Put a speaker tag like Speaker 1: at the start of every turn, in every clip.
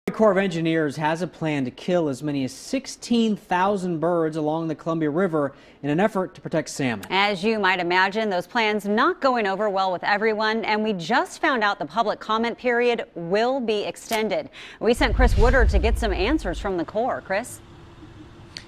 Speaker 1: The Corps of Engineers has a plan to kill as many as 16,000 birds along the Columbia River in an effort to protect salmon.
Speaker 2: As you might imagine, those plans not going over well with everyone, and we just found out the public comment period will be extended. We sent Chris Woodard to get some answers from the Corps. Chris?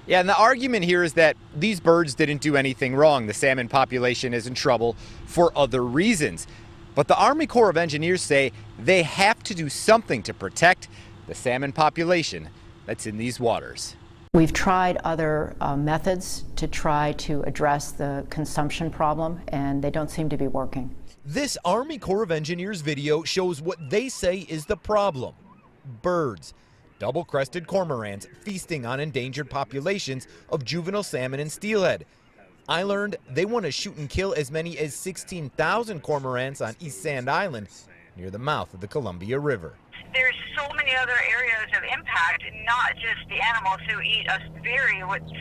Speaker 3: Yeah, and the argument here is that these birds didn't do anything wrong. The salmon population is in trouble for other reasons. But the Army Corps of Engineers say they have to do something to protect the salmon population that's in these waters.
Speaker 4: We've tried other methods to try to address the consumption problem, and they don't seem to be working.
Speaker 5: This Army Corps of Engineers video shows what they say is the problem: birds. Double-crested cormorants feasting on endangered populations of juvenile salmon and steelhead. I learned they want to shoot and kill as many as 16,000 cormorants on East Sand Island near the mouth of the Columbia River.
Speaker 6: There's so many other areas of impact, not just the animals who eat a very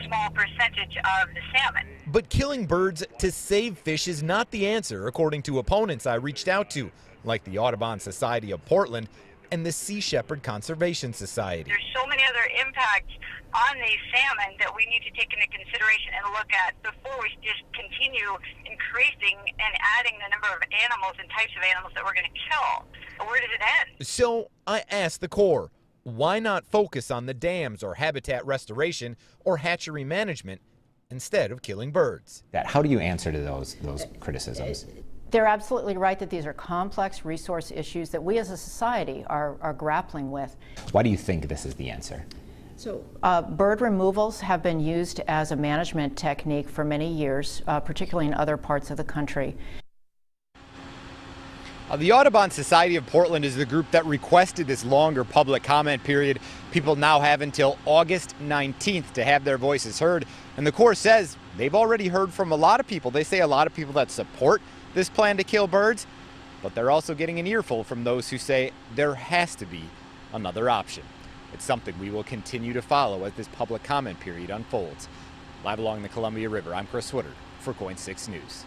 Speaker 6: small percentage of the salmon.
Speaker 5: But killing birds to save fish is not the answer, according to opponents I reached out to, like the Audubon Society of Portland and the Sea Shepherd Conservation Society.
Speaker 6: There's so many other impacts on these salmon that we need to take into consideration and look at before we just continue increasing and adding the number of animals and types of animals that we're going to kill. Where does it end?
Speaker 5: So I asked the Corps, why not focus on the dams or habitat restoration or hatchery management instead of killing birds?
Speaker 7: How do you answer to those criticisms?
Speaker 4: They're absolutely right that these are complex resource issues that we as a society are grappling with.
Speaker 7: Why do you think this is the answer?
Speaker 4: So, bird removals have been used as a management technique for many years, particularly in other parts of the country.
Speaker 3: The Audubon Society of Portland is the group that requested this longer public comment period. People now have until August 19th to have their voices heard. And the Corps says they've already heard from a lot of people. They say a lot of people that support this plan to kill birds, but they're also getting an earful from those who say there has to be another option. It's something we will continue to follow as this public comment period unfolds. Live along the Columbia River, I'm Chris Woodard for KOIN 6 News.